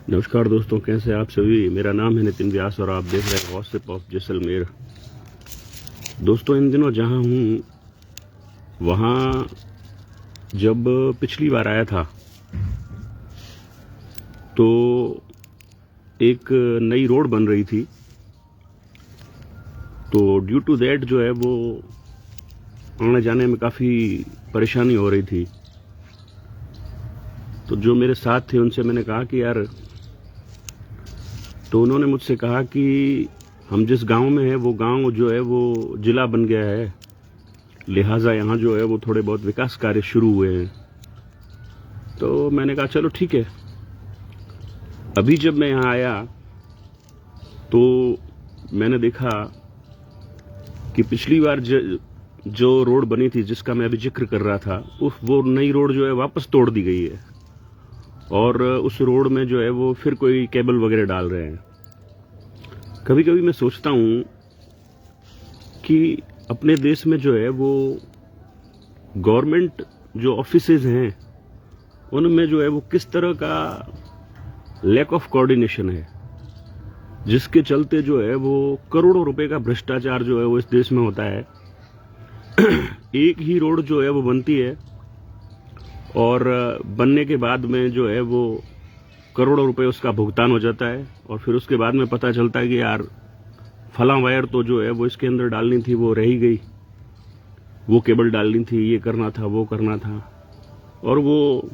नमस्कार दोस्तों, कैसे आप सभी। मेरा नाम है नितिन व्यास और आप देख रहे हैं गॉसिप ऑफ जैसलमेर। दोस्तों, इन दिनों जहां हूं वहां जब पिछली बार आया था तो एक नई रोड बन रही थी, तो ड्यू टू दैट जो है वो आने जाने में काफ़ी परेशानी हो रही थी। तो जो मेरे साथ थे उनसे मैंने कहा कि यार, तो उन्होंने मुझसे कहा कि हम जिस गांव में हैं वो गांव जो है वो जिला बन गया है, लिहाजा यहाँ जो है वो थोड़े बहुत विकास कार्य शुरू हुए हैं। तो मैंने कहा चलो ठीक है। अभी जब मैं यहाँ आया तो मैंने देखा कि पिछली बार जो रोड बनी थी जिसका मैं अभी जिक्र कर रहा था, वो नई रोड जो है वापस तोड़ दी गई है और उस रोड में जो है वो फिर कोई केबल वगैरह डाल रहे हैं। कभी कभी मैं सोचता हूँ कि अपने देश में जो है वो गवर्नमेंट जो ऑफिसेज हैं उनमें जो है वो किस तरह का लैक ऑफ कोऑर्डिनेशन है, जिसके चलते जो है वो करोड़ों रुपए का भ्रष्टाचार जो है वो इस देश में होता है। एक ही रोड जो है वो बनती है और बनने के बाद में जो है वो करोड़ों रुपए उसका भुगतान हो जाता है और फिर उसके बाद में पता चलता है कि यार फलां वायर तो जो है वो इसके अंदर डालनी थी, वो रह ही गई, वो केबल डालनी थी, ये करना था, वो करना था। और वो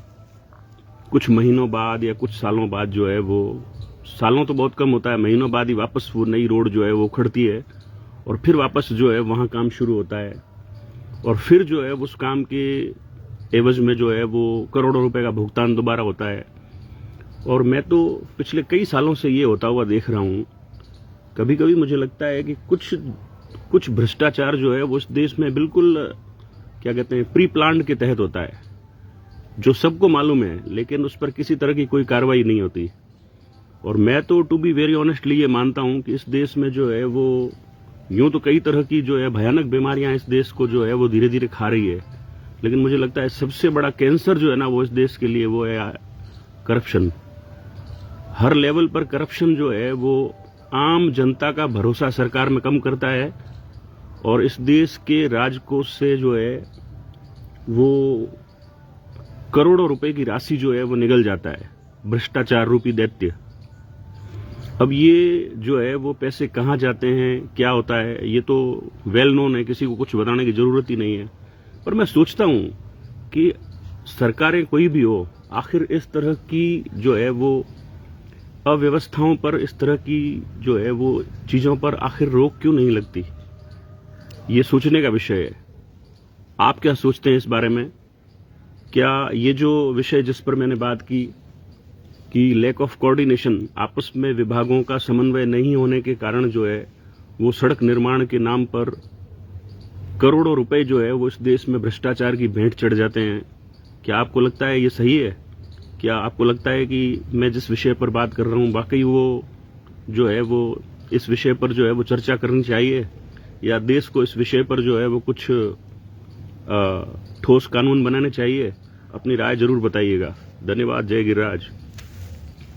कुछ महीनों बाद या कुछ सालों बाद जो है वो, सालों तो बहुत कम होता है, महीनों बाद ही वापस वो नई रोड जो है वो उखड़ती है और फिर वापस जो है वहाँ काम शुरू होता है और फिर जो है उस काम के एवज में जो है वो करोड़ों रुपए का भुगतान दोबारा होता है। और मैं तो पिछले कई सालों से ये होता हुआ देख रहा हूँ। कभी कभी मुझे लगता है कि कुछ भ्रष्टाचार जो है वो इस देश में बिल्कुल क्या कहते हैं, प्री प्लान्ड के तहत होता है, जो सबको मालूम है लेकिन उस पर किसी तरह की कोई कार्रवाई नहीं होती। और मैं तो टू बी वेरी ऑनेस्टली ये मानता हूँ कि इस देश में जो है वो यूं तो कई तरह की जो है भयानक बीमारियां इस देश को जो है वो धीरे धीरे खा रही है, लेकिन मुझे लगता है सबसे बड़ा कैंसर जो है ना वो इस देश के लिए वो है करप्शन। हर लेवल पर करप्शन जो है वो आम जनता का भरोसा सरकार में कम करता है और इस देश के राजकोष से जो है वो करोड़ों रुपए की राशि जो है वो निकल जाता है, भ्रष्टाचार रूपी दैत्य। अब ये जो है वो पैसे कहाँ जाते हैं, क्या होता है, ये तो वेल नोन है, किसी को कुछ बताने की जरूरत ही नहीं है। पर मैं सोचता हूं कि सरकारें कोई भी हो, आखिर इस तरह की जो है वो अव्यवस्थाओं पर, इस तरह की जो है वो चीजों पर आखिर रोक क्यों नहीं लगती, ये सोचने का विषय है। आप क्या सोचते हैं इस बारे में? क्या ये जो विषय जिस पर मैंने बात की कि लैक ऑफ कोऑर्डिनेशन, आपस में विभागों का समन्वय नहीं होने के कारण जो है वो सड़क निर्माण के नाम पर करोड़ों रुपए जो है वो इस देश में भ्रष्टाचार की भेंट चढ़ जाते हैं, क्या आपको लगता है ये सही है? क्या आपको लगता है कि मैं जिस विषय पर बात कर रहा हूँ वाकई वो जो है वो इस विषय पर जो है वो चर्चा करनी चाहिए, या देश को इस विषय पर जो है वो कुछ ठोस कानून बनाने चाहिए? अपनी राय जरूर बताइएगा। धन्यवाद। जय गिरिराज।